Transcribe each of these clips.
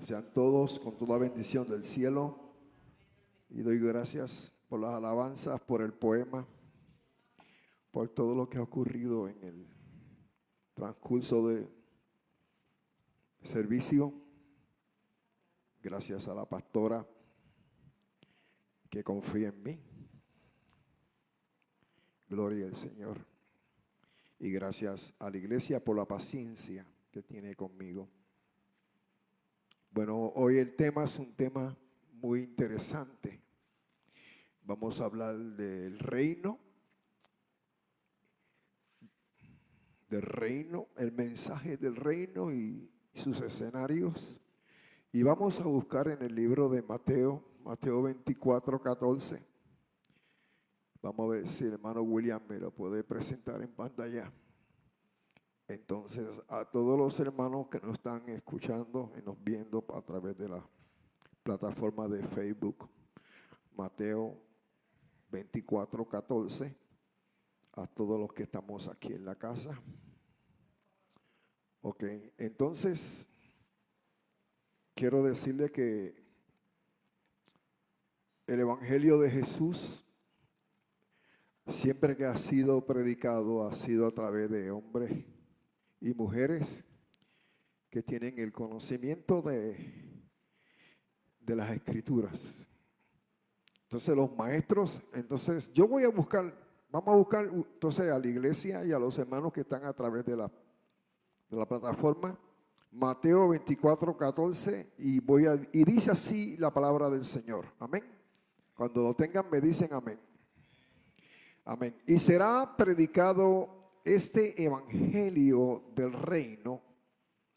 Sean todos con toda bendición del cielo. Y doy gracias por las alabanzas, por el poema, por todo lo que ha ocurrido en el transcurso de servicio. Gracias a la pastora que confía en mí. Gloria al Señor. Y gracias a la iglesia por la paciencia que tiene conmigo. Bueno, hoy el tema es un tema muy interesante. Vamos a hablar del reino, el mensaje del reino y sus escenarios. Y vamos a buscar en el libro de Mateo 24:14. Vamos a ver si el hermano William me lo puede presentar en pantalla. Entonces, a todos los hermanos que nos están escuchando y nos viendo a través de la plataforma de Facebook, Mateo 24:14, a todos los que estamos aquí en la casa. Ok, entonces, quiero decirle que el Evangelio de Jesús, siempre que ha sido predicado, ha sido a través de hombres y mujeres que tienen el conocimiento de las Escrituras. Entonces los maestros, vamos a buscar entonces a la iglesia y a los hermanos que están a través de la plataforma, Mateo 24:14, y dice así la palabra del Señor. Amén. Cuando lo tengan me dicen amén. Amén. Y será predicado este evangelio del reino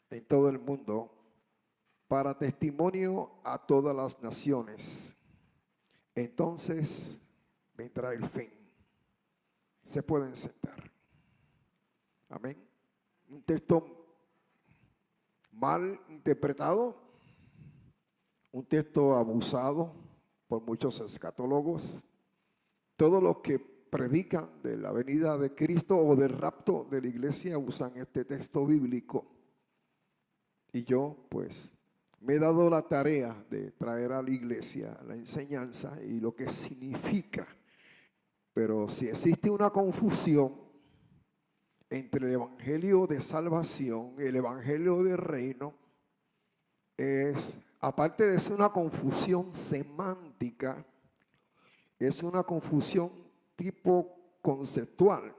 en todo el mundo para testimonio a todas las naciones. Entonces vendrá el fin. Se pueden sentar. Amén. Un texto mal interpretado, un texto abusado por muchos escatólogos. Todos los que predican de la venida de Cristo o del rapto de la iglesia usan este texto bíblico. Y yo, pues, me he dado la tarea de traer a la iglesia la enseñanza y lo que significa. Pero si existe una confusión entre el evangelio de salvación y el evangelio de reino, aparte de ser una confusión semántica, es una confusión tipo conceptual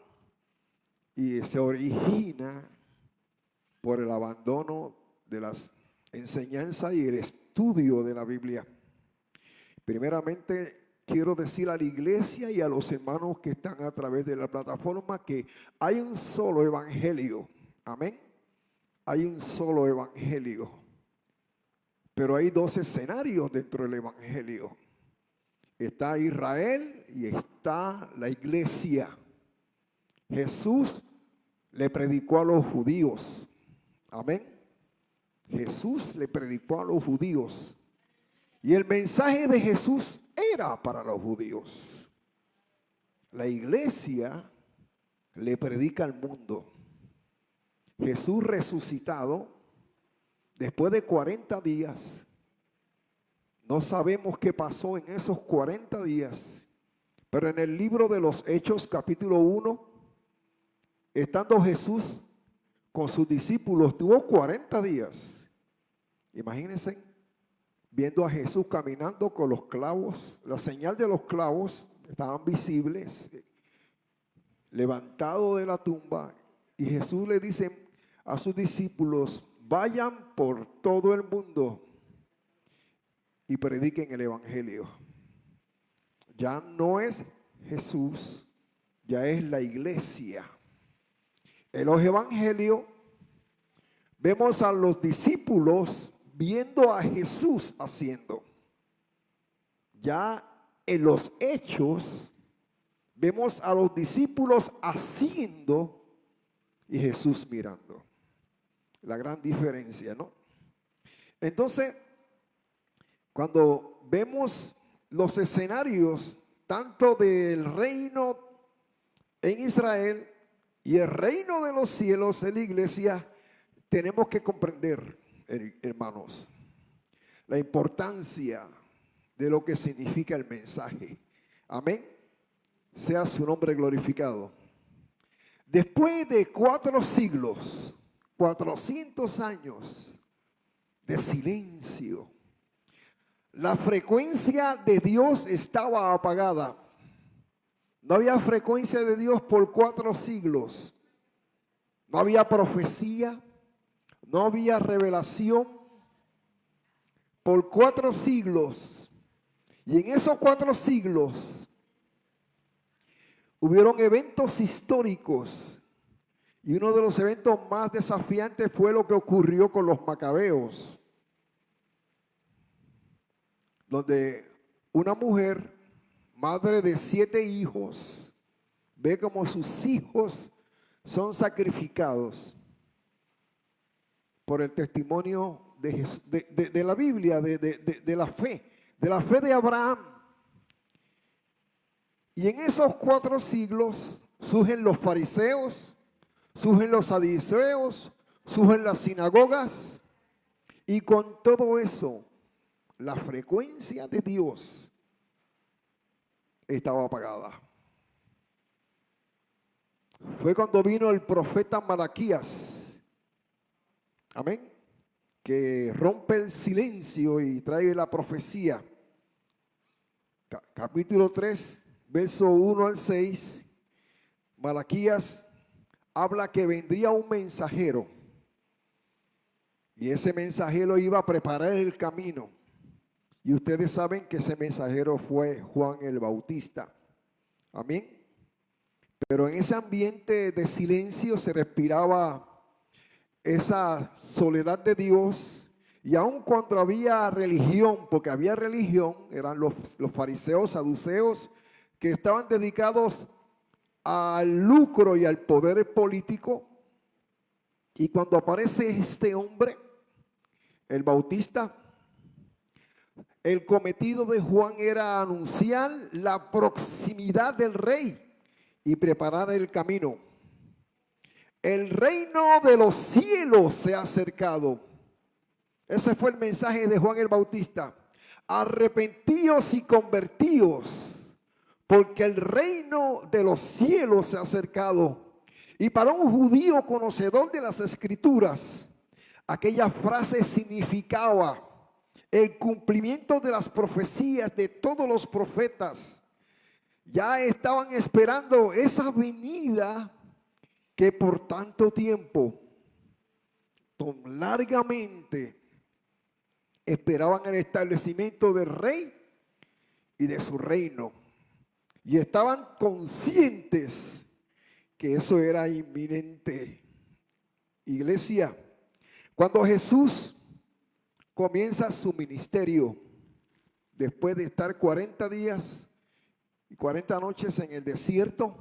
y se origina por el abandono de las enseñanzas y el estudio de la Biblia. Primeramente, quiero decir a la iglesia y a los hermanos que están a través de la plataforma que hay un solo evangelio. Amén. Hay un solo evangelio. Pero hay dos escenarios dentro del evangelio. Está Israel y está la iglesia. Jesús le predicó a los judíos. Amén. Jesús le predicó a los judíos. Y el mensaje de Jesús era para los judíos. La iglesia le predica al mundo. Jesús resucitado después de 40 días. No sabemos qué pasó en esos 40 días. Pero en el libro de los Hechos, capítulo 1, estando Jesús con sus discípulos, tuvo 40 días. Imagínense, viendo a Jesús caminando con los clavos, la señal de los clavos estaban visibles, levantado de la tumba, y Jesús le dice a sus discípulos: vayan por todo el mundo y prediquen el evangelio. Ya no es Jesús, ya es la iglesia. En los evangelios vemos a los discípulos viendo a Jesús haciendo. Ya en los hechos vemos a los discípulos haciendo y Jesús mirando. La gran diferencia, ¿no? Entonces, cuando vemos los escenarios tanto del reino en Israel y el reino de los cielos en la iglesia, tenemos que comprender, hermanos, la importancia de lo que significa el mensaje. Amén. Sea su nombre glorificado. Después de 4 siglos, 400 años de silencio, la frecuencia de Dios estaba apagada. No había frecuencia de Dios por 4 siglos. No había profecía, no había revelación por 4 siglos. Y en esos 4 siglos hubieron eventos históricos. Y uno de los eventos más desafiantes fue lo que ocurrió con los macabeos, donde una mujer, madre de 7 hijos, ve como sus hijos son sacrificados por el testimonio de la Biblia, de la fe de Abraham. Y en esos 4 siglos surgen los fariseos, surgen los saduceos, surgen las sinagogas, y con todo eso, la frecuencia de Dios estaba apagada. Fue cuando vino el profeta Malaquías, amén, que rompe el silencio y trae la profecía. Capítulo 3, verso 1 al 6, Malaquías habla que vendría un mensajero, y ese mensajero iba a preparar el camino. Y ustedes saben que ese mensajero fue Juan el Bautista. Amén. Pero en ese ambiente de silencio se respiraba esa soledad de Dios. Y aun cuando había religión, porque había religión, eran los fariseos, saduceos, que estaban dedicados al lucro y al poder político. Y cuando aparece este hombre, el Bautista, el cometido de Juan era anunciar la proximidad del rey y preparar el camino. El reino de los cielos se ha acercado. Ese fue el mensaje de Juan el Bautista. Arrepentíos y convertíos, porque el reino de los cielos se ha acercado. Y para un judío conocedor de las Escrituras, aquella frase significaba el cumplimiento de las profecías de todos los profetas. Ya estaban esperando esa venida que por tanto tiempo, tan largamente, esperaban el establecimiento del rey y de su reino. Y estaban conscientes que eso era inminente. Iglesia, cuando Jesús comienza su ministerio, después de estar 40 días y 40 noches en el desierto,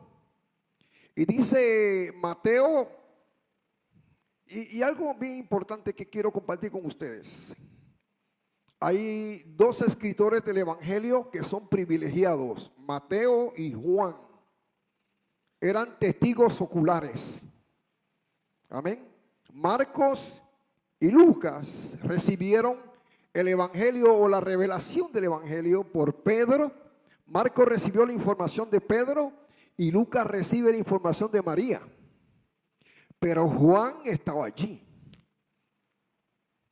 y dice Mateo, y algo bien importante que quiero compartir con ustedes. Hay 2 escritores del Evangelio que son privilegiados, Mateo y Juan. Eran testigos oculares. Amén. Marcos y Lucas recibieron el Evangelio o la revelación del Evangelio por Pedro. Marcos recibió la información de Pedro y Lucas recibe la información de María. Pero Juan estaba allí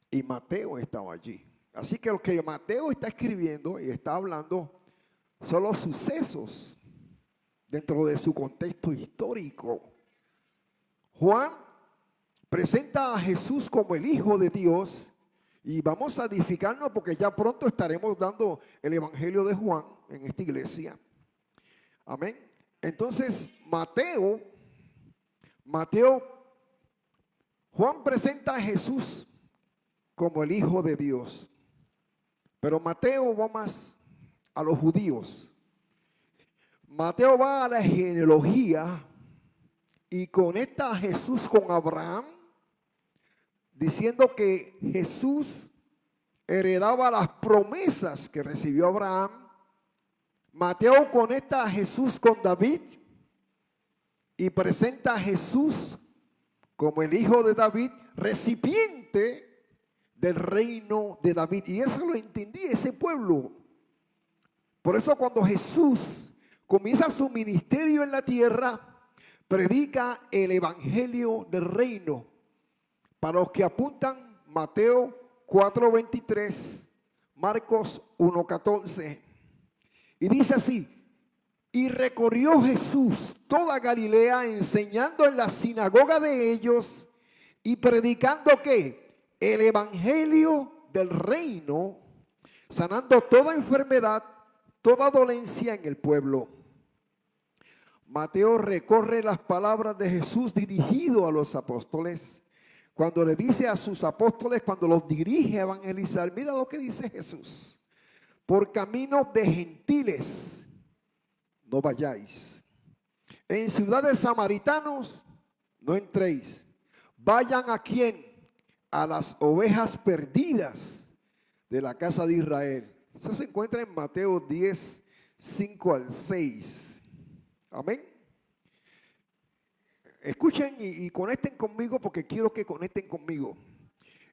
y Mateo estaba allí. Así que lo que Mateo está escribiendo y está hablando son los sucesos dentro de su contexto histórico. Juan presenta a Jesús como el Hijo de Dios, y vamos a edificarnos porque ya pronto estaremos dando el Evangelio de Juan en esta iglesia. Amén. Entonces Juan presenta a Jesús como el Hijo de Dios, pero Mateo va más a los judíos. Mateo va a la genealogía y conecta a Jesús con Abraham, diciendo que Jesús heredaba las promesas que recibió Abraham. Mateo conecta a Jesús con David y presenta a Jesús como el hijo de David, recipiente del reino de David. Y eso lo entendía ese pueblo. Por eso cuando Jesús comienza su ministerio en la tierra, predica el evangelio del reino. Para los que apuntan, Mateo 4:23, Marcos 1:14. Y dice así: y recorrió Jesús toda Galilea, enseñando en la sinagoga de ellos y predicando ¿qué? El evangelio del reino, sanando toda enfermedad, toda dolencia en el pueblo. Mateo recorre las palabras de Jesús dirigido a los apóstoles. Cuando le dice a sus apóstoles, cuando los dirige a evangelizar, mira lo que dice Jesús: por camino de gentiles no vayáis, en ciudades samaritanos no entréis. Vayan ¿a quién? A las ovejas perdidas de la casa de Israel. Eso se encuentra en Mateo 10, 5 al 6. Amén. Escuchen y conecten conmigo, porque quiero que conecten conmigo.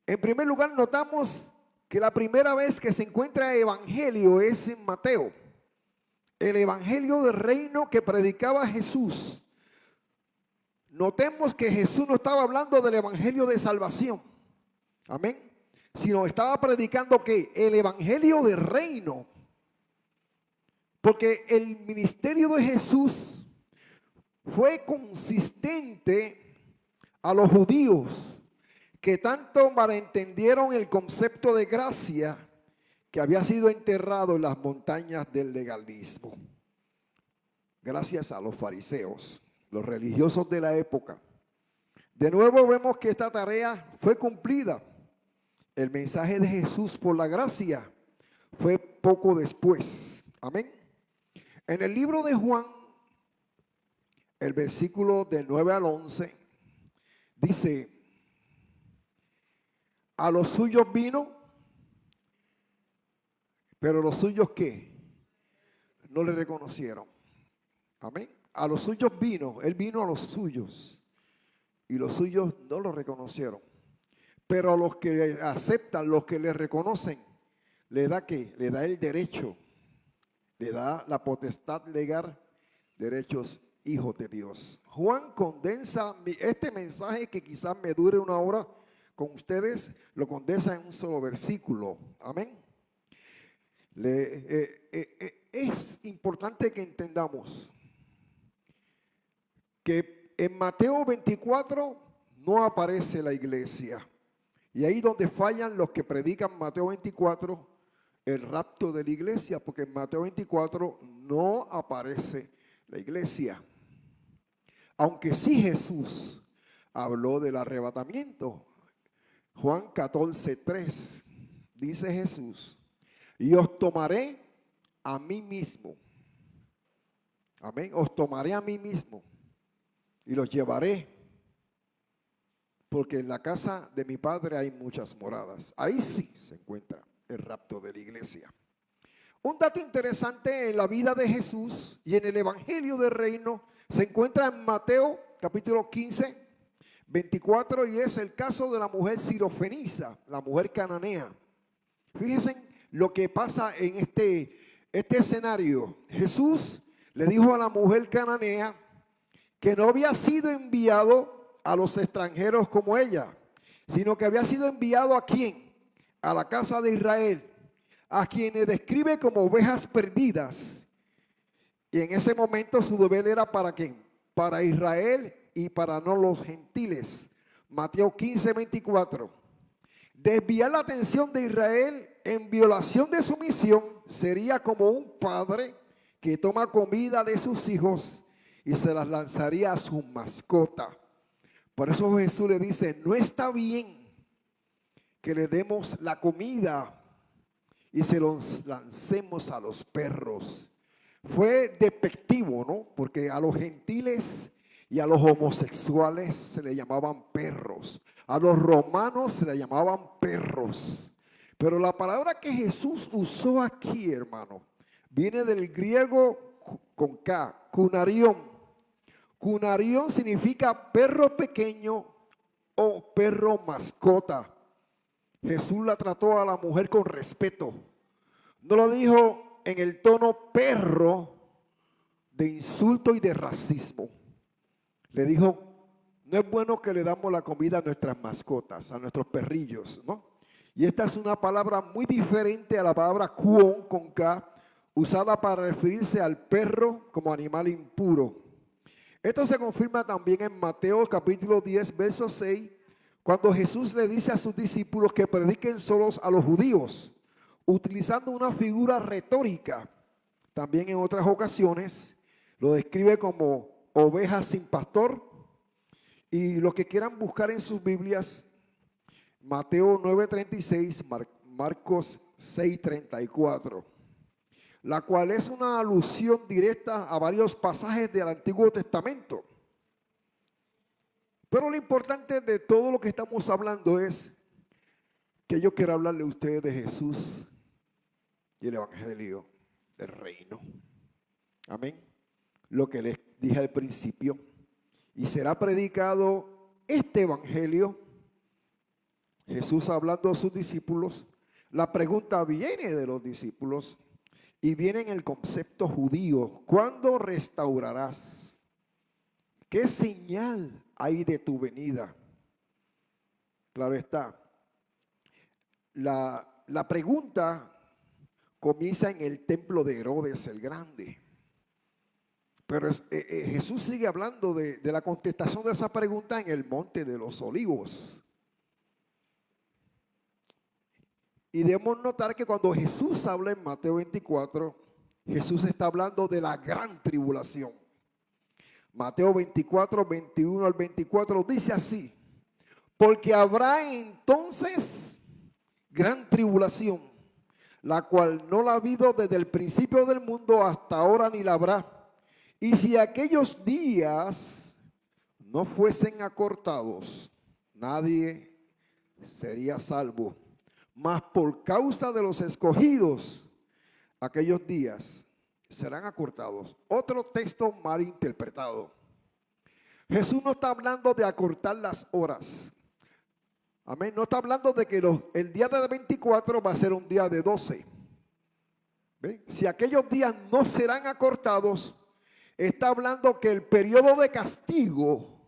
En primer lugar, notamos que la primera vez que se encuentra evangelio es en Mateo. El evangelio del reino que predicaba Jesús. Notemos que Jesús no estaba hablando del evangelio de salvación. Amén. Sino estaba predicando que el evangelio del reino. Porque el ministerio de Jesús fue consistente a los judíos, que tanto malentendieron el concepto de gracia, que había sido enterrado en las montañas del legalismo. Gracias a los fariseos, los religiosos de la época. De nuevo vemos que esta tarea fue cumplida. El mensaje de Jesús por la gracia fue poco después. Amén. En el libro de Juan, el versículo del 9 al 11, dice: a los suyos vino, pero los suyos ¿qué? No le reconocieron. Amén. A los suyos vino, él vino a los suyos, y los suyos no lo reconocieron. Pero a los que aceptan, los que le reconocen, le da ¿qué? Le da el derecho, le da la potestad legal, derechos hijos de Dios. Juan condensa este mensaje, que quizás me dure una hora con ustedes, lo condensa en un solo versículo. Amén. Es importante que entendamos que en Mateo 24 no aparece la iglesia. Y ahí donde fallan los que predican Mateo 24, el rapto de la iglesia, porque en Mateo 24 no aparece la iglesia. Aunque sí Jesús habló del arrebatamiento. Juan 14:3 dice Jesús: y os tomaré a mí mismo. Amén. Os tomaré a mí mismo y los llevaré, porque en la casa de mi Padre hay muchas moradas. Ahí sí se encuentra el rapto de la iglesia. Un dato interesante en la vida de Jesús y en el evangelio del reino se encuentra en Mateo capítulo 15, 24, y es el caso de la mujer sirofenisa, la mujer cananea. Fíjense lo que pasa en este escenario. Jesús le dijo a la mujer cananea que no había sido enviado a los extranjeros como ella, sino que había sido enviado ¿a quién? A la casa de Israel, a quienes describe como ovejas perdidas. Y en ese momento su deber era ¿para quién? Para Israel y para no los gentiles. Mateo 15, 24. Desviar la atención de Israel en violación de su misión sería como un padre que toma comida de sus hijos y se las lanzaría a su mascota. Por eso Jesús le dice: no está bien que le demos la comida y se los lancemos a los perros. Fue despectivo, ¿no? Porque a los gentiles y a los homosexuales se le llamaban perros. A los romanos se le llamaban perros. Pero la palabra que Jesús usó aquí, hermano, viene del griego con K, kunarión. Kunarión significa perro pequeño o perro mascota. Jesús la trató a la mujer con respeto. No lo dijo en el tono perro de insulto y de racismo. Le dijo, no es bueno que le damos la comida a nuestras mascotas, a nuestros perrillos, ¿no? Y esta es una palabra muy diferente a la palabra cuon, con K, usada para referirse al perro como animal impuro. Esto se confirma también en Mateo capítulo 10, verso 6, cuando Jesús le dice a sus discípulos que prediquen solos a los judíos, utilizando una figura retórica. También en otras ocasiones lo describe como ovejas sin pastor. Y los que quieran buscar en sus Biblias, Mateo 9:36, Marcos 6:34, la cual es una alusión directa a varios pasajes del Antiguo Testamento. Pero lo importante de todo lo que estamos hablando es que yo quiero hablarle a ustedes de Jesús y el Evangelio del Reino. Amén. Lo que les dije al principio. Y será predicado este Evangelio, Jesús hablando a sus discípulos. La pregunta viene de los discípulos y viene en el concepto judío. ¿Cuándo restaurarás? ¿Qué señal hay de tu venida? Claro está. La pregunta comienza en el templo de Herodes el Grande. Pero Jesús sigue hablando de la contestación de esa pregunta en el Monte de los Olivos. Y debemos notar que cuando Jesús habla en Mateo 24, Jesús está hablando de la gran tribulación. Mateo 24, 21 al 24 dice así: porque habrá entonces gran tribulación, la cual no la ha habido desde el principio del mundo hasta ahora ni la habrá. Y si aquellos días no fuesen acortados, nadie sería salvo. Mas por causa de los escogidos, aquellos días serán acortados. Otro texto mal interpretado. Jesús no está hablando de acortar las horas. Amén. No está hablando de que el día de 24 va a ser un día de 12. ¿Ven? Si aquellos días no serán acortados, está hablando que el periodo de castigo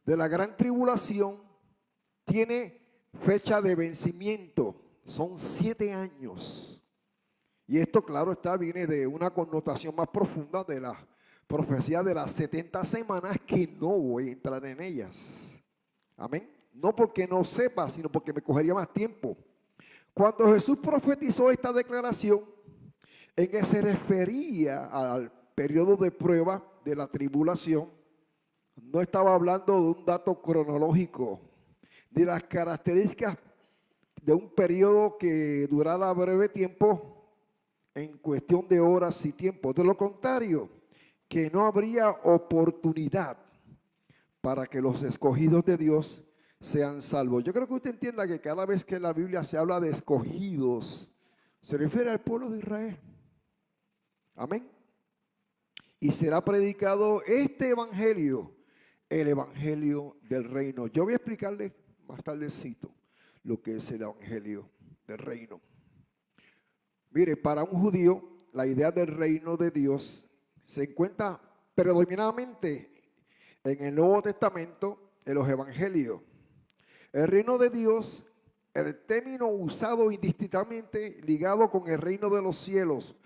de la gran tribulación tiene fecha de vencimiento. Son 7 años. Y esto, claro está, viene de una connotación más profunda de la profecía de las 70 semanas, que no voy a entrar en ellas. Amén. No porque no sepa, sino porque me cogería más tiempo. Cuando Jesús profetizó esta declaración, en que se refería al periodo de prueba de la tribulación, no estaba hablando de un dato cronológico, de las características de un periodo que durara breve tiempo en cuestión de horas y tiempo. De lo contrario, que no habría oportunidad para que los escogidos de Dios sean salvos. Yo creo que usted entienda que cada vez que en la Biblia se habla de escogidos, se refiere al pueblo de Israel. Amén. Y será predicado este evangelio, el evangelio del reino. Yo voy a explicarle más tardecito lo que es el evangelio del reino. Mire, para un judío, la idea del reino de Dios se encuentra predominantemente en el Nuevo Testamento, en los evangelios. El reino de Dios, el término usado indistintamente ligado con el reino de los cielos.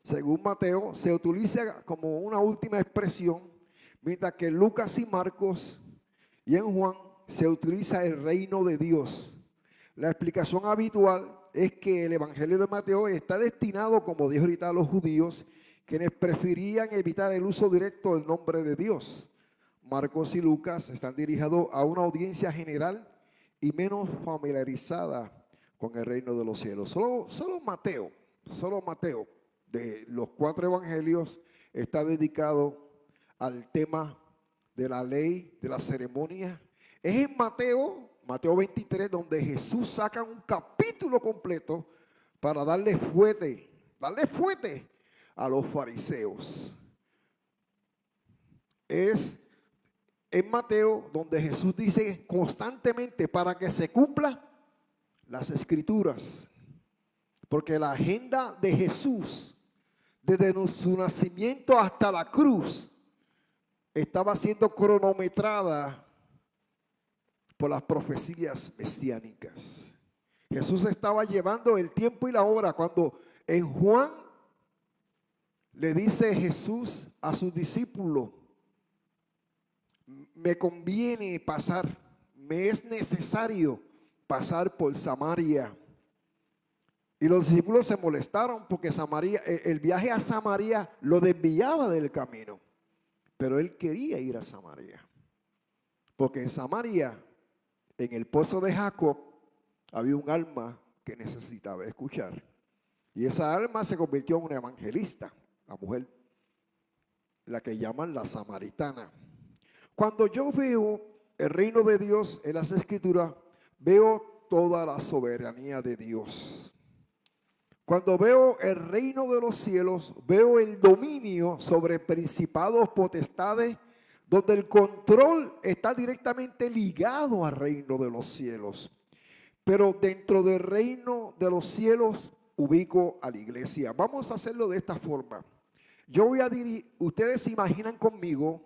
Según Mateo, se utiliza como una última expresión, mientras que en Lucas y Marcos y en Juan se utiliza el reino de Dios. La explicación habitual es que el evangelio de Mateo está destinado, como dijo ahorita, a los judíos, quienes preferían evitar el uso directo del nombre de Dios. Marcos y Lucas están dirigidos a una audiencia general y menos familiarizada con el reino de los cielos. Solo Mateo de los 4 evangelios está dedicado al tema de la ley, de la ceremonia. Es en Mateo 23, donde Jesús saca un capítulo completo para darle fuerte a los fariseos. Es en Mateo, donde Jesús dice constantemente para que se cumpla las escrituras. Porque la agenda de Jesús, desde su nacimiento hasta la cruz, estaba siendo cronometrada por las profecías mesiánicas. Jesús estaba llevando el tiempo y la hora. Cuando en Juan le dice Jesús a sus discípulos, me conviene pasar, me es necesario pasar por Samaria. Y los discípulos se molestaron porque Samaria, el viaje a Samaria lo desviaba del camino. Pero él quería ir a Samaria. Porque en Samaria, en el pozo de Jacob, había un alma que necesitaba escuchar. Y esa alma se convirtió en una evangelista, la mujer, la que llaman la samaritana. Cuando yo veo el reino de Dios en las Escrituras, veo toda la soberanía de Dios. Cuando veo el reino de los cielos, veo el dominio sobre principados, potestades, donde el control está directamente ligado al reino de los cielos. Pero dentro del reino de los cielos ubico a la iglesia. Vamos a hacerlo de esta forma. Yo voy a dirigir, ustedes se imaginan conmigo,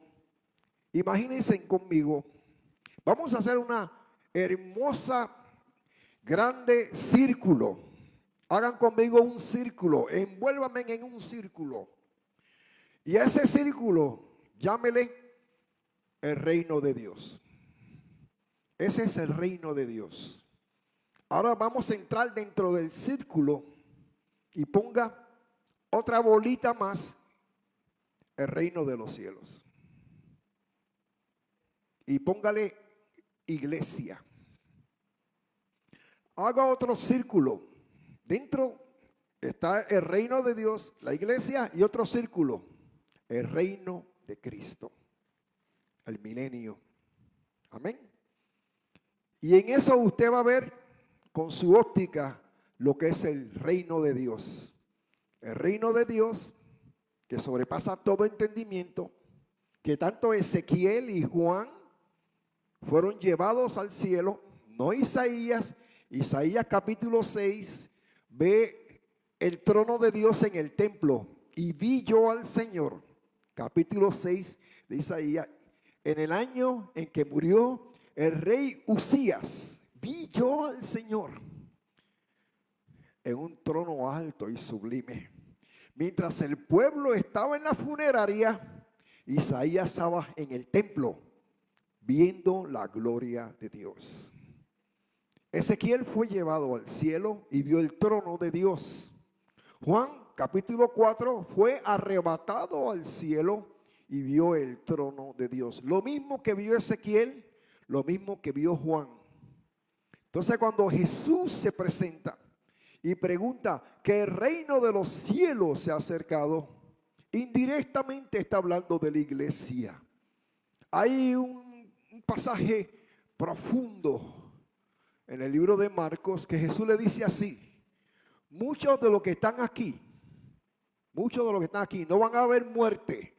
imagínense conmigo, vamos a hacer una hermosa, grande círculo. Hagan conmigo un círculo, envuélvanme en un círculo. Y a ese círculo, llámele el reino de Dios. Ese es el reino de Dios. Ahora vamos a entrar dentro del círculo y ponga otra bolita más, el reino de los cielos. Y póngale iglesia. Haga otro círculo. Dentro está el reino de Dios, la iglesia, y otro círculo, el reino de Cristo, el milenio. Amén. Y en eso usted va a ver con su óptica lo que es el reino de Dios. El reino de Dios que sobrepasa todo entendimiento, que tanto Ezequiel y Juan fueron llevados al cielo, no Isaías. Isaías capítulo 6 ve el trono de Dios en el templo y vi yo al Señor. Capítulo 6 de Isaías, en el año en que murió el rey Usías, vi yo al Señor en un trono alto y sublime. Mientras el pueblo estaba en la funeraria, Isaías estaba en el templo viendo la gloria de Dios. Ezequiel fue llevado al cielo y vio el trono de Dios. Juan capítulo 4 fue arrebatado al cielo y vio el trono de Dios. Lo mismo que vio Ezequiel, lo mismo que vio Juan. Entonces cuando Jesús se presenta y pregunta que el reino de los cielos se ha acercado, indirectamente está hablando de la iglesia. Hay un pasaje profundo en el libro de Marcos que Jesús le dice así: muchos de los que están aquí no van a ver muerte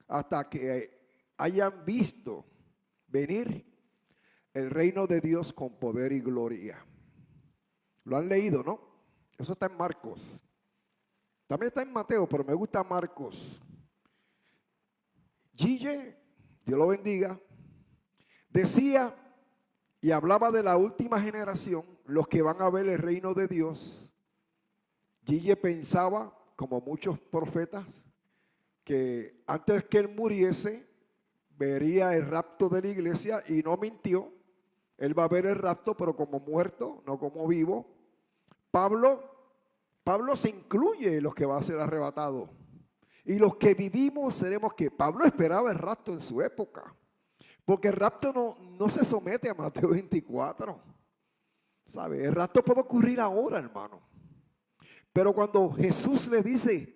hasta que hayan visto venir el reino de Dios con poder y gloria. Lo han leído, ¿no? Eso está en Marcos. También está en Mateo, pero me gusta Marcos. Gille, Dios lo bendiga, decía y hablaba de la última generación, los que van a ver el reino de Dios. Gille pensaba, como muchos profetas, que antes que él muriese, vería el rapto de la iglesia, y no mintió. Él va a ver el rapto, pero como muerto, no como vivo. Pablo se incluye en los que va a ser arrebatado. Y los que vivimos seremos que Pablo esperaba el rapto en su época. Porque el rapto no se somete a Mateo 24. ¿Sabe? El rapto puede ocurrir ahora, hermano. Pero cuando Jesús le dice,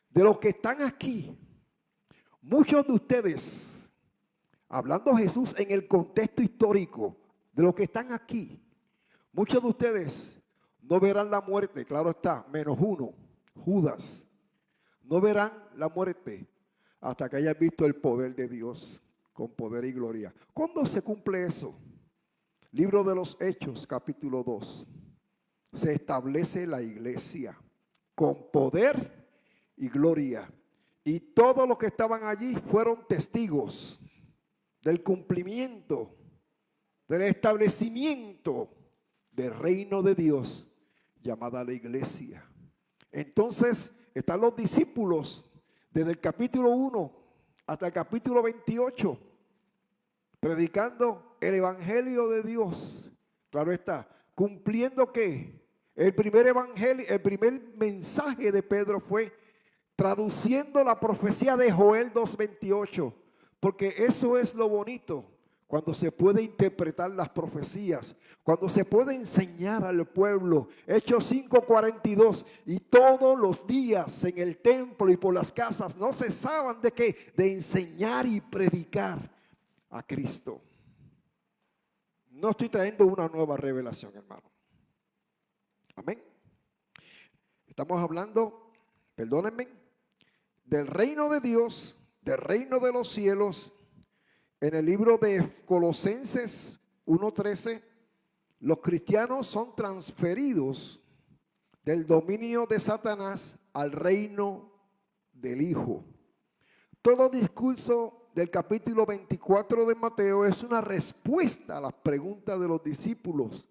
de los que están aquí, muchos de ustedes, hablando Jesús en el contexto histórico, de los que están aquí, muchos de ustedes no verán la muerte, claro está, menos uno, Judas. No verán la muerte hasta que hayan visto el poder de Dios con poder y gloria. ¿Cuándo se cumple eso? Libro de los Hechos, capítulo 2. Se establece la iglesia con poder y gloria. Y todos los que estaban allí fueron testigos del cumplimiento, del establecimiento del reino de Dios, llamada la iglesia. Entonces están los discípulos desde el capítulo 1 hasta el capítulo 28, predicando el evangelio de Dios. Claro está, cumpliendo que el primer evangelio, el primer mensaje de Pedro fue traduciendo la profecía de Joel 2:28, porque eso es lo bonito, cuando se puede interpretar las profecías, cuando se puede enseñar al pueblo. Hechos 5:42, y todos los días en el templo y por las casas no cesaban de qué, de enseñar y predicar a Cristo. No estoy trayendo una nueva revelación, hermano. Amén. Estamos hablando, perdónenme, del reino de Dios, del reino de los cielos. En el libro de Colosenses 1:13, los cristianos son transferidos del dominio de Satanás al reino del Hijo. Todo discurso del capítulo 24 de Mateo es una respuesta a las preguntas de los discípulos,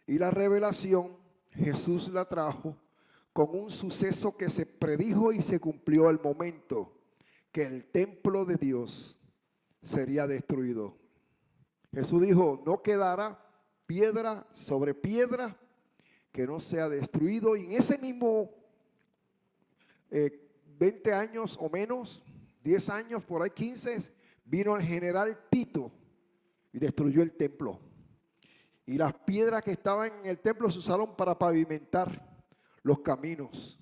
y la revelación Jesús la trajo con un suceso que se predijo y se cumplió al momento, que el templo de Dios sería destruido. Jesús dijo, no quedará piedra sobre piedra que no sea destruido. Y en ese mismo 20 años o menos, 10 años, por ahí 15, vino el general Tito y destruyó el templo. Y las piedras que estaban en el templo se usaron para pavimentar los caminos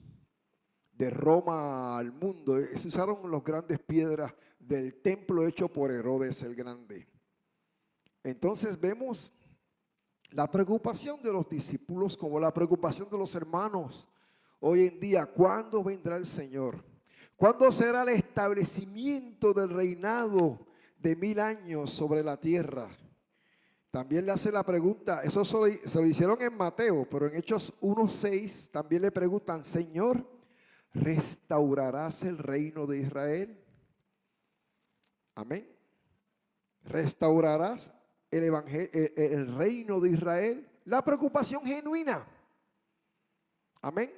de Roma al mundo. Se usaron las grandes piedras del templo hecho por Herodes el Grande. Entonces vemos la preocupación de los discípulos como la preocupación de los hermanos hoy en día. ¿Cuándo vendrá el Señor? ¿Cuándo será el establecimiento del reinado de 1000 años sobre la tierra? También le hace la pregunta, eso se lo hicieron en Mateo, pero en Hechos 1:6 también le preguntan, Señor, ¿restaurarás el reino de Israel? Amén. ¿Restaurarás el reino de Israel? La preocupación genuina. Amén.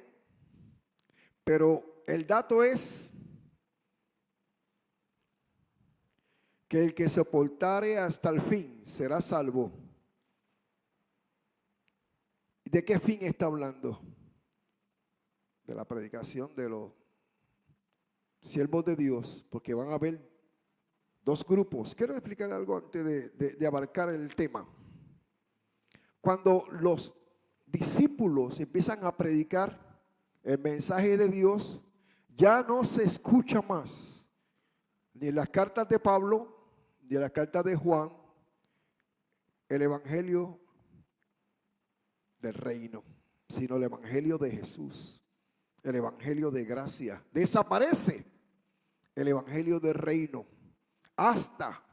Pero el dato es que el que soportare hasta el fin será salvo. ¿De qué fin está hablando? De la predicación de los siervos de Dios, porque van a haber dos grupos. Quiero explicar algo antes de abarcar el tema. Cuando los discípulos empiezan a predicar el mensaje de Dios, ya no se escucha más ni en las cartas de Pablo ni en las cartas de Juan el evangelio del reino, sino el evangelio de Jesús, el evangelio de gracia. Desaparece el evangelio del reino hasta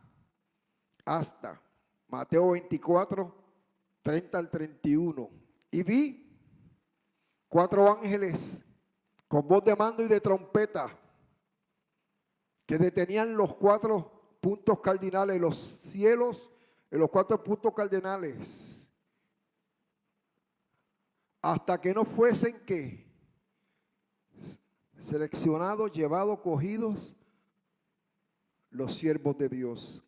Mateo 24, 30 al 31. Y vi 4 ángeles con voz de mando y de trompeta que detenían los 4 puntos cardinales, los cielos en los 4 puntos cardinales, hasta que no fuesen que seleccionados, llevados, cogidos los siervos de Dios.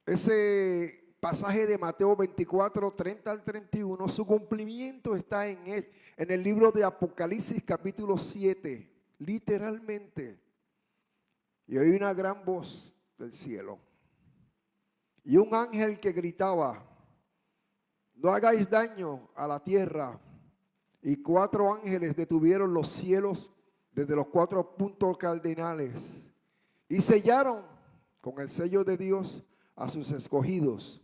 Ese pasaje de Mateo 24, 30 al 31, su cumplimiento está en el libro de Apocalipsis capítulo 7, literalmente. Y oí una gran voz del cielo y un ángel que gritaba, no hagáis daño a la tierra. Y 4 ángeles detuvieron los cielos desde los 4 puntos cardinales y sellaron con el sello de Dios a sus escogidos,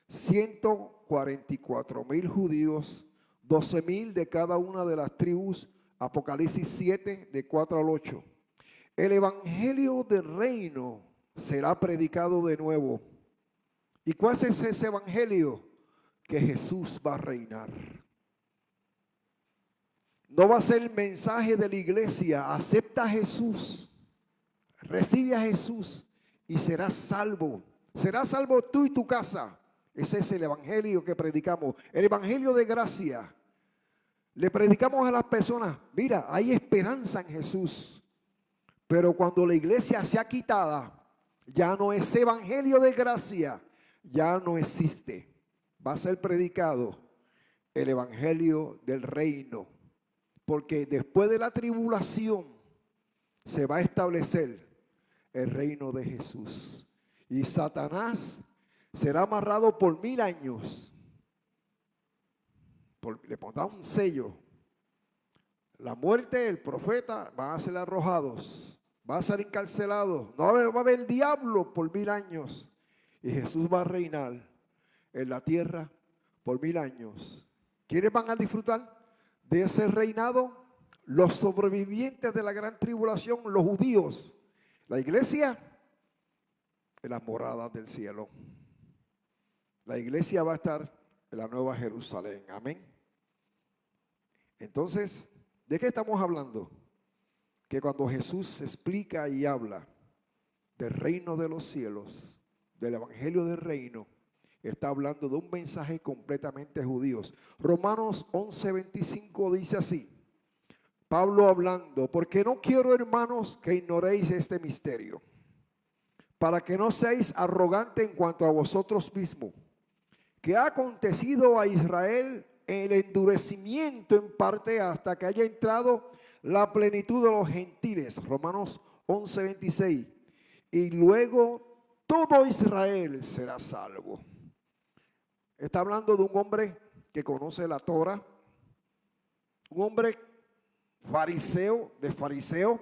144,000 judíos, 12,000 de cada una de las tribus. Apocalipsis 7, de 4 al 8. El evangelio del reino será predicado de nuevo. ¿Y cuál es ese evangelio? Que Jesús va a reinar. No va a ser el mensaje de la iglesia: acepta a Jesús, recibe a Jesús y serás salvo. Serás salvo tú y tu casa. Ese es el evangelio que predicamos, el evangelio de gracia. Le predicamos a las personas: mira, hay esperanza en Jesús. Pero cuando la iglesia sea quitada, ya no es evangelio de gracia, ya no existe. Va a ser predicado el evangelio del reino, porque después de la tribulación se va a establecer el reino de Jesús. Y Satanás será amarrado por 1000 años. Le pondrá un sello. La muerte, el profeta van a ser arrojados, va a ser encarcelado. No va a haber diablo por 1000 años. Y Jesús va a reinar en la tierra por 1000 años. ¿Quiénes van a disfrutar de ese reinado? Los sobrevivientes de la gran tribulación, los judíos. La iglesia en las moradas del cielo. La iglesia va a estar en la Nueva Jerusalén. Amén. Entonces, ¿de qué estamos hablando? Que cuando Jesús explica y habla del reino de los cielos, del evangelio del reino, está hablando de un mensaje completamente judío. Romanos 11:25 dice así, Pablo hablando: porque no quiero, hermanos, que ignoréis este misterio, para que no seáis arrogantes en cuanto a vosotros mismos, que ha acontecido a Israel el endurecimiento en parte hasta que haya entrado la plenitud de los gentiles. Romanos 11:26. Y luego todo Israel será salvo. Está hablando de un hombre que conoce la Torah, un hombre fariseo, de fariseo.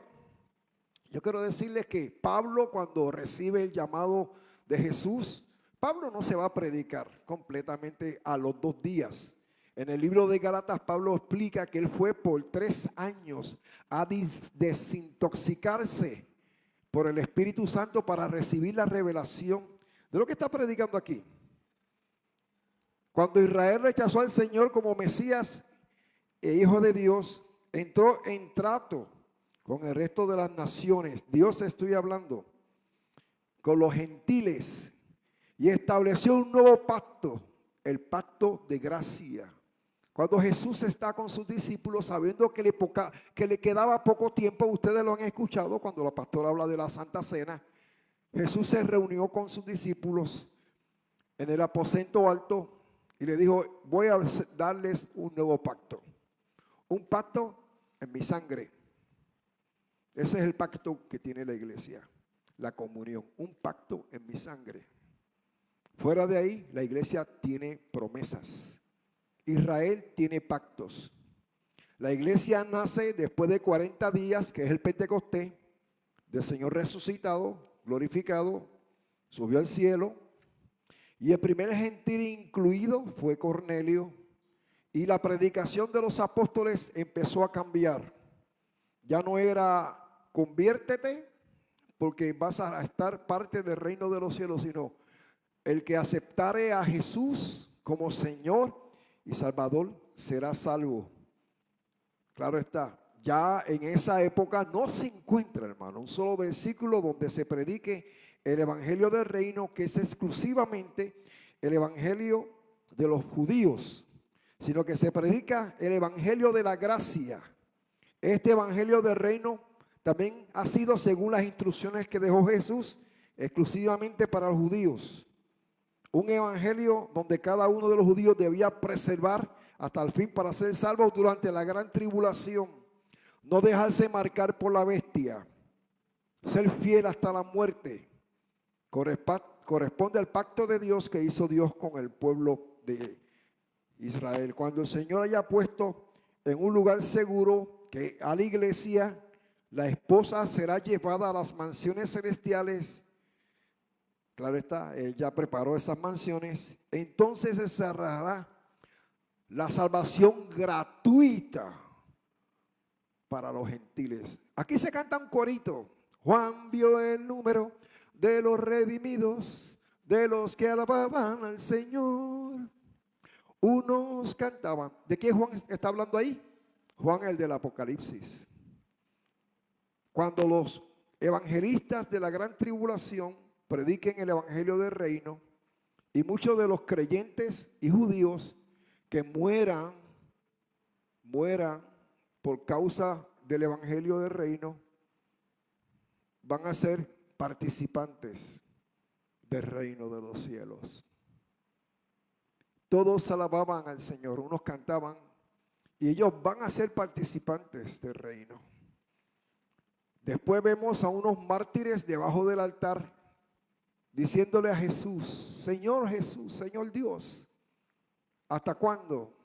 Yo quiero decirles que Pablo, cuando recibe el llamado de Jesús, Pablo no se va a predicar completamente a los 2 días. En el libro de Gálatas, Pablo explica que él fue por 3 años a desintoxicarse por el Espíritu Santo para recibir la revelación de lo que está predicando aquí. Cuando Israel rechazó al Señor como Mesías e Hijo de Dios, entró en trato con el resto de las naciones. Dios, estoy hablando, con los gentiles, y estableció un nuevo pacto, el pacto de gracia. Cuando Jesús está con sus discípulos, sabiendo que le quedaba poco tiempo, ustedes lo han escuchado cuando la pastora habla de la Santa Cena, Jesús se reunió con sus discípulos en el aposento alto y le dijo: voy a darles un nuevo pacto, un pacto en mi sangre. Ese es el pacto que tiene la iglesia, la comunión, un pacto en mi sangre. Fuera de ahí, la iglesia tiene promesas. Israel tiene pactos. La iglesia nace después de 40 días, que es el Pentecostés, del Señor resucitado, glorificado, subió al cielo. Y el primer gentil incluido fue Cornelio. Y la predicación de los apóstoles empezó a cambiar. Ya no era conviértete porque vas a estar parte del reino de los cielos, sino el que aceptare a Jesús como Señor y Salvador será salvo. Claro está, ya en esa época no se encuentra, hermano, un solo versículo donde se predique el evangelio del reino, que es exclusivamente el evangelio de los judíos, sino que se predica el evangelio de la gracia. Este evangelio del reino también ha sido, según las instrucciones que dejó Jesús, exclusivamente para los judíos. Un evangelio donde cada uno de los judíos debía preservar hasta el fin para ser salvos durante la gran tribulación. No dejarse marcar por la bestia. Ser fiel hasta la muerte. Corresponde al pacto de Dios que hizo Dios con el pueblo de Israel. Cuando el Señor haya puesto en un lugar seguro que a la iglesia, la esposa será llevada a las mansiones celestiales. Claro está, él ya preparó esas mansiones. Entonces se cerrará la salvación gratuita para los gentiles. Aquí se canta un corito. Juan vio el número de los redimidos, de los que alababan al Señor. Unos cantaban. ¿De qué Juan está hablando ahí? Juan, el del Apocalipsis. Cuando los evangelistas de la gran tribulación prediquen el evangelio del reino, y muchos de los creyentes y judíos que mueran por causa del evangelio del reino, van a ser participantes del reino de los cielos. Todos alababan al Señor, unos cantaban, y ellos van a ser participantes del reino. Después vemos a unos mártires debajo del altar, diciéndole a Jesús, Señor Jesús, Señor Dios, ¿hasta cuándo?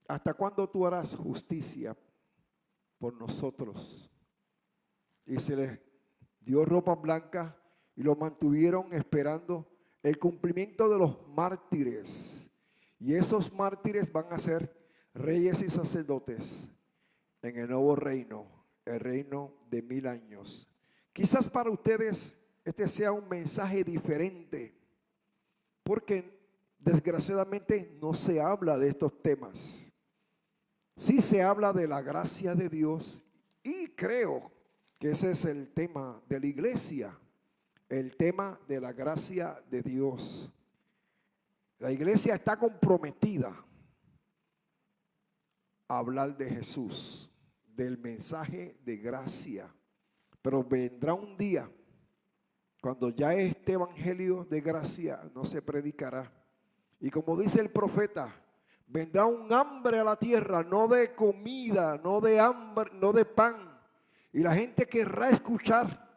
¿Hasta cuándo tú harás justicia por nosotros? Y se les dio ropa blanca y lo mantuvieron esperando el cumplimiento de los mártires. Y esos mártires van a ser reyes y sacerdotes en el nuevo reino, el reino de 1000 años. Quizás para ustedes este sea un mensaje diferente, porque desgraciadamente no se habla de estos temas. Sí se habla de la gracia de Dios, y creo que ese es el tema de la iglesia, el tema de la gracia de Dios. La iglesia está comprometida a hablar de Jesús, del mensaje de gracia, pero vendrá un día cuando ya este evangelio de gracia no se predicará. Y como dice el profeta, vendrá un hambre a la tierra, no de comida, no de hambre, no de pan. Y la gente querrá escuchar.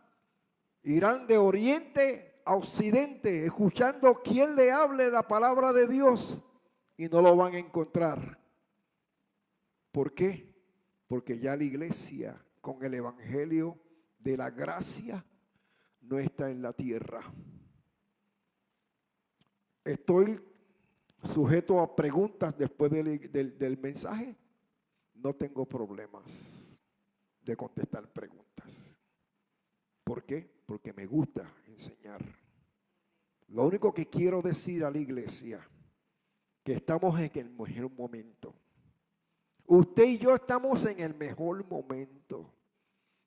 Irán de oriente a occidente, escuchando quién le hable la palabra de Dios, y no lo van a encontrar. ¿Por qué? Porque ya la iglesia con el evangelio de la gracia no está en la tierra. Estoy sujeto a preguntas después del mensaje. No tengo problemas de contestar preguntas. ¿Por qué? Porque me gusta enseñar. Lo único que quiero decir a la iglesia, que estamos en el mejor momento. Usted y yo estamos en el mejor momento.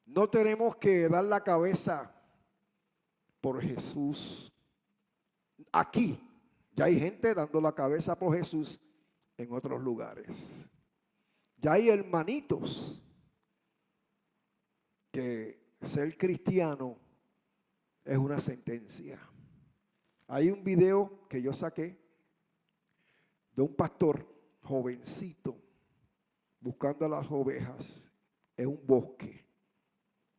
No tenemos que dar la cabeza por Jesús. Aquí ya hay gente dando la cabeza por Jesús en otros lugares. Ya hay hermanitos que ser cristiano es una sentencia. Hay un video que yo saqué de un pastor jovencito buscando a las ovejas en un bosque.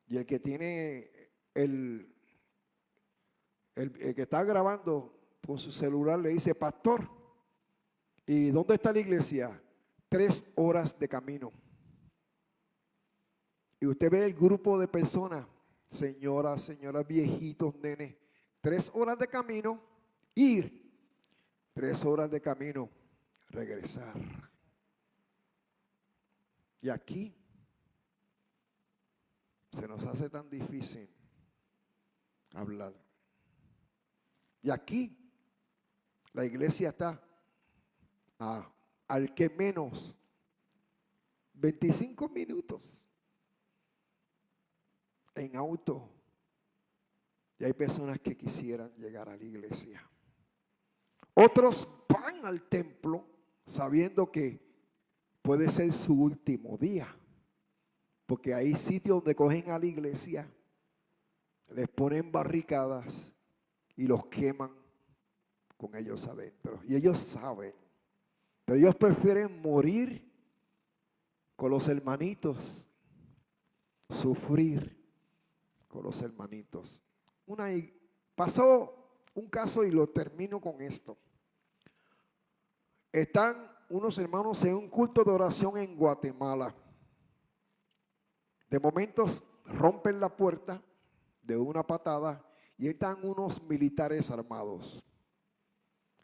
Y el que tiene el que está grabando con su celular le dice, pastor, ¿y dónde está la iglesia? 3 horas de camino. Y usted ve el grupo de personas, señoras, viejitos, nenes, 3 horas de camino, ir, 3 horas de camino, regresar. Y aquí se nos hace tan difícil hablar. Y aquí la iglesia está al que menos 25 minutos en auto. Y hay personas que quisieran llegar a la iglesia. Otros van al templo sabiendo que puede ser su último día, porque hay sitios donde cogen a la iglesia, les ponen barricadas y los queman con ellos adentro. Y ellos saben, pero ellos prefieren morir con los hermanitos, sufrir con los hermanitos. Pasó un caso y lo termino con esto. Están unos hermanos en un culto de oración en Guatemala. De momentos rompen la puerta de una patada y están unos militares armados.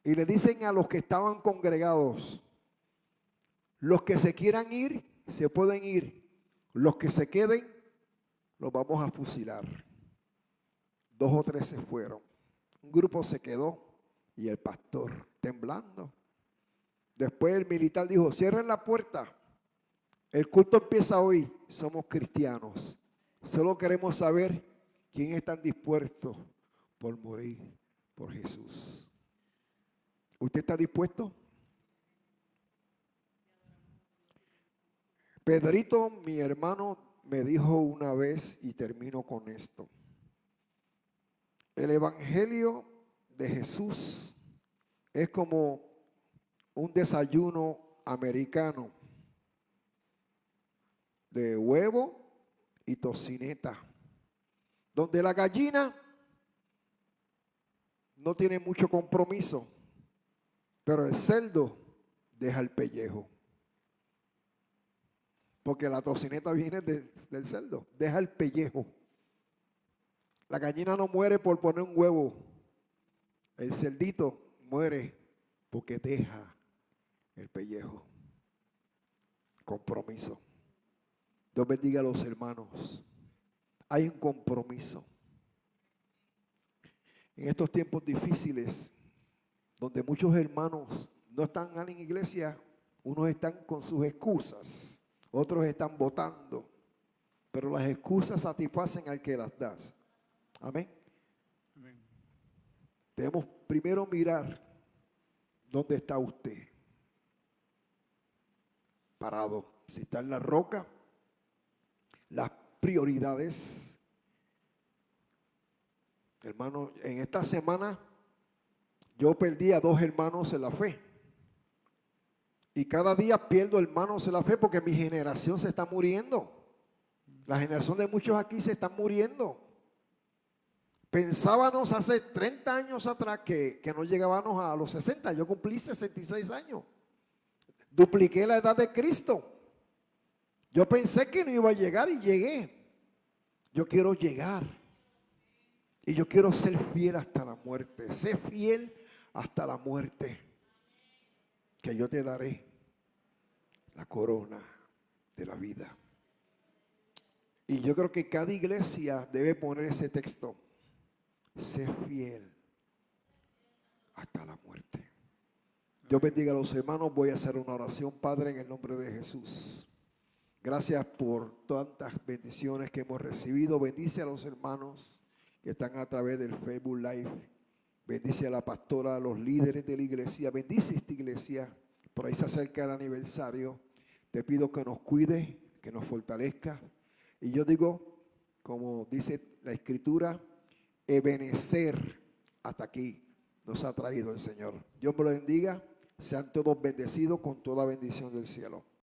Y le dicen a los que estaban congregados, los que se quieran ir, se pueden ir. Los que se queden, los vamos a fusilar. 2 o 3 se fueron. Un grupo se quedó y el pastor temblando. Después el militar dijo, cierren la puerta. El culto empieza hoy. Somos cristianos. Solo queremos saber quién están dispuestos por morir por Jesús. ¿Usted está dispuesto? Pedrito, mi hermano, me dijo una vez, y termino con esto. El evangelio de Jesús es como un desayuno americano de huevo y tocineta, donde la gallina no tiene mucho compromiso, pero el cerdo deja el pellejo. Porque la tocineta viene del cerdo, deja el pellejo. La gallina no muere por poner un huevo. El cerdito muere porque deja el pellejo. Compromiso. Dios bendiga a los hermanos. Hay un compromiso. En estos tiempos difíciles, donde muchos hermanos no están en la iglesia, unos están con sus excusas, otros están votando, pero las excusas satisfacen al que las da. Amén. Amén. Debemos primero mirar dónde está usted parado. Si está en la roca, las prioridades. Hermano, en esta semana yo perdí a 2 hermanos en la fe. Y cada día pierdo hermanos en la fe porque mi generación se está muriendo. La generación de muchos aquí se están muriendo. Pensábamos hace 30 años atrás que no llegábamos a los 60. Yo cumplí 66 años. Dupliqué la edad de Cristo. Yo pensé que no iba a llegar y llegué. Yo quiero llegar. Y yo quiero ser fiel hasta la muerte. Sé fiel hasta la muerte. Que yo te daré la corona de la vida. Y yo creo que cada iglesia debe poner ese texto. Sé fiel hasta la muerte. Dios bendiga a los hermanos. Voy a hacer una oración, Padre, en el nombre de Jesús. Gracias por tantas bendiciones que hemos recibido. Bendice a los hermanos que están a través del Facebook Live. Bendice a la pastora, a los líderes de la iglesia. Bendice esta iglesia. Por ahí se acerca el aniversario. Te pido que nos cuide, que nos fortalezca. Y yo digo, como dice la Escritura, Ebenecer hasta aquí nos ha traído el Señor. Dios me lo bendiga. Sean todos bendecidos con toda bendición del cielo.